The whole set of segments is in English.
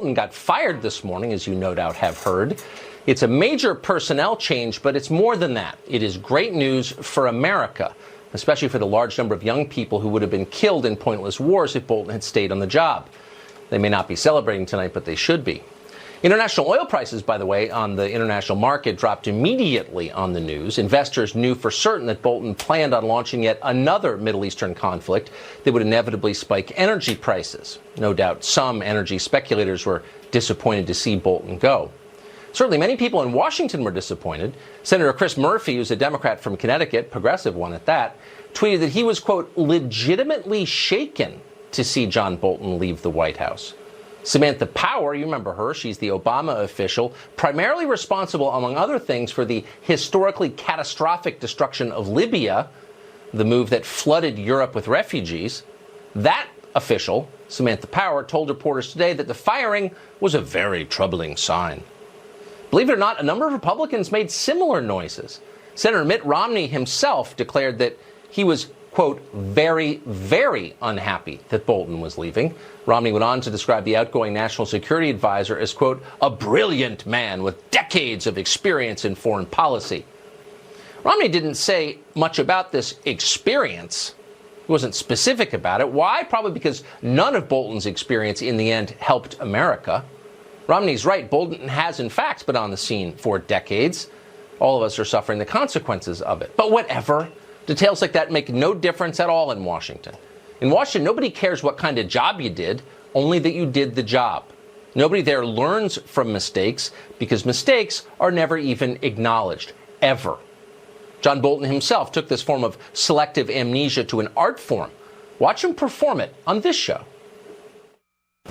Bolton got fired this morning, as you no doubt have heard. It's a major personnel change, but it's more than that. It is great news for America, especially for the large number of young people who would have been killed in pointless wars if Bolton had stayed on the job. They may not be celebrating tonight, but they should be. International oil prices, by the way, on the international market dropped immediately on the news. Investors knew for certain that Bolton planned on launching yet another Middle Eastern conflict that would inevitably spike energy prices. No doubt some energy speculators were disappointed to see Bolton go. Certainly many people in Washington were disappointed. Senator Chris Murphy, who's a Democrat from Connecticut, progressive one at that, tweeted that he was, quote, legitimately shaken to see John Bolton leave the White House. Samantha Power, you remember her, she's the Obama official, primarily responsible, among other things, for the historically catastrophic destruction of Libya, the move that flooded Europe with refugees. That official, Samantha Power, told reporters today that the firing was a very troubling sign. Believe it or not, a number of Republicans made similar noises. Senator Mitt Romney himself declared that he was, quote, very, very unhappy that Bolton was leaving. Romney went on to describe the outgoing national security advisor as, quote, a brilliant man with decades of experience in foreign policy. Romney didn't say much about this experience. He wasn't specific about it. Why? Probably because none of Bolton's experience in the end helped America. Romney's right. Bolton has, in fact, been on the scene for decades. All of us are suffering the consequences of it. But whatever. Details like that make no difference at all in Washington. In Washington, nobody cares what kind of job you did, only that you did the job. Nobody there learns from mistakes because mistakes are never even acknowledged, ever. John Bolton himself took this form of selective amnesia to an art form. Watch him perform it on this show.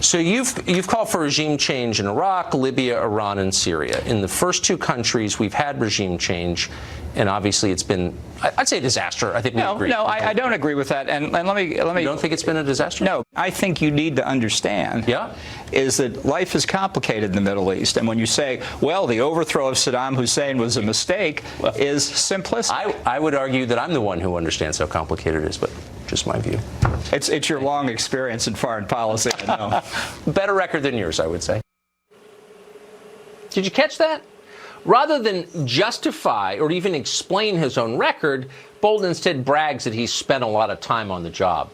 So you've called for regime change in Iraq, Libya, Iran, and Syria. In the first two countries, we've had regime change, and obviously it's been, I'd say, a disaster. I think we agree. No, I don't agree with that. And let me. You don't think it's been a disaster? No, I think you need to understand. Yeah. Is that life is complicated in the Middle East, and when you say, well, the overthrow of Saddam Hussein was a mistake, is simplistic. I would argue that I'm the one who understands how complicated it is, but just my view. It's your long experience in foreign policy, I know. Better record than yours, I would say. Did you catch that? Rather than justify or even explain his own record, Bolton instead brags that he's spent a lot of time on the job.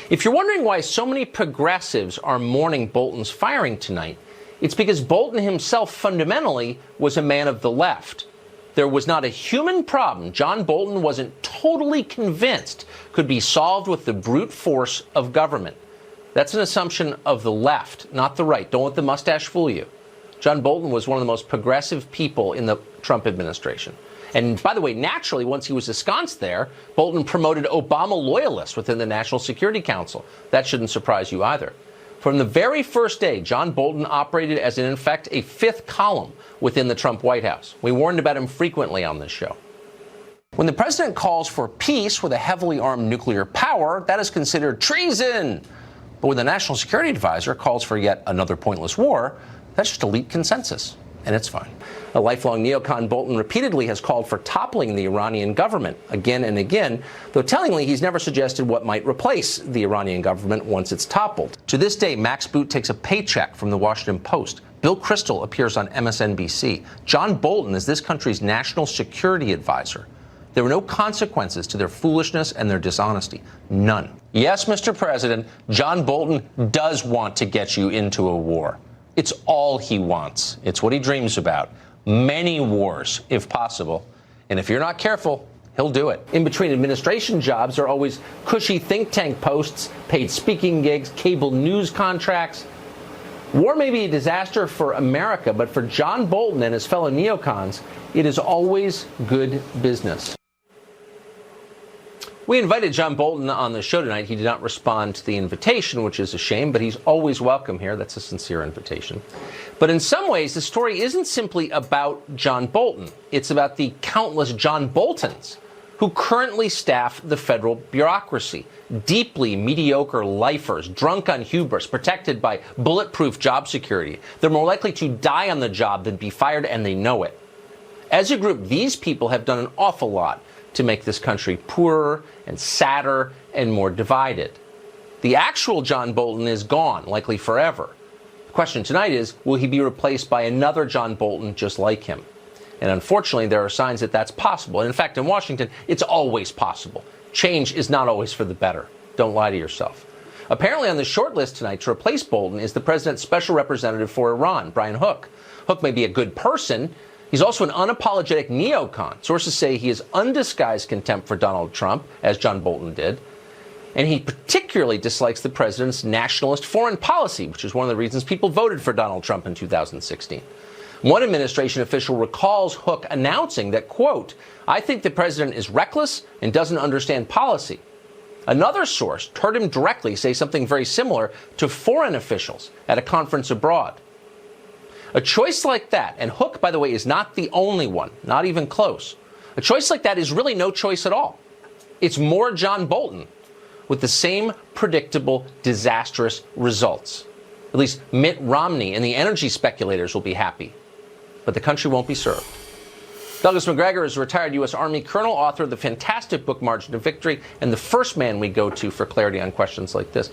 If you're wondering why so many progressives are mourning Bolton's firing tonight, it's because Bolton himself fundamentally was a man of the left. There was not a human problem John Bolton wasn't totally convinced could be solved with the brute force of government. That's an assumption of the left, not the right. Don't let the mustache fool you. John Bolton was one of the most progressive people in the Trump administration. And by the way, naturally, once he was ensconced there, Bolton promoted Obama loyalists within the National Security Council. That shouldn't surprise you either. From the very first day, John Bolton operated as, in effect, a fifth column within the Trump White House. We warned about him frequently on this show. When the president calls for peace with a heavily armed nuclear power, that is considered treason. But when the national security advisor calls for yet another pointless war, that's just elite consensus, and it's fine. A lifelong neocon, Bolton repeatedly has called for toppling the Iranian government again and again, though tellingly he's never suggested what might replace the Iranian government once it's toppled. To this day, Max Boot takes a paycheck from the Washington Post. Bill Kristol appears on MSNBC. John Bolton is this country's national security advisor. There were no consequences to their foolishness and their dishonesty. None. Yes, Mr. President, John Bolton does want to get you into a war. It's all he wants. It's what he dreams about. Many wars, if possible. And if you're not careful, he'll do it. In between administration jobs are always cushy think tank posts, paid speaking gigs, cable news contracts. War may be a disaster for America, but for John Bolton and his fellow neocons, it is always good business. We invited John Bolton on the show tonight. He did not respond to the invitation, which is a shame, but he's always welcome here. That's a sincere invitation. But in some ways, the story isn't simply about John Bolton. It's about the countless John Boltons who currently staff the federal bureaucracy. Deeply mediocre lifers, drunk on hubris, protected by bulletproof job security. They're more likely to die on the job than be fired, and they know it. As a group, these people have done an awful lot to make this country poorer and sadder and more divided. The actual John Bolton is gone, likely forever. The question tonight is, will he be replaced by another John Bolton just like him? And unfortunately, there are signs that that's possible. And in fact, in Washington, it's always possible. Change is not always for the better. Don't lie to yourself. Apparently on the short list tonight to replace Bolton is the president's special representative for Iran, Brian Hook. Hook may be a good person. He's also an unapologetic neocon. Sources say he has undisguised contempt for Donald Trump, as John Bolton did. And he particularly dislikes the president's nationalist foreign policy, which is one of the reasons people voted for Donald Trump in 2016. One administration official recalls Hook announcing that, quote, "I think the president is reckless and doesn't understand policy." Another source heard him directly say something very similar to foreign officials at a conference abroad. A choice like that, and Hook, by the way, is not the only one, not even close. A choice like that is really no choice at all. It's more John Bolton with the same predictable, disastrous results. At least Mitt Romney and the energy speculators will be happy, but the country won't be served. Douglas Macgregor is a retired U.S. Army colonel, author of the fantastic book Margin of Victory, and the first man we go to for clarity on questions like this.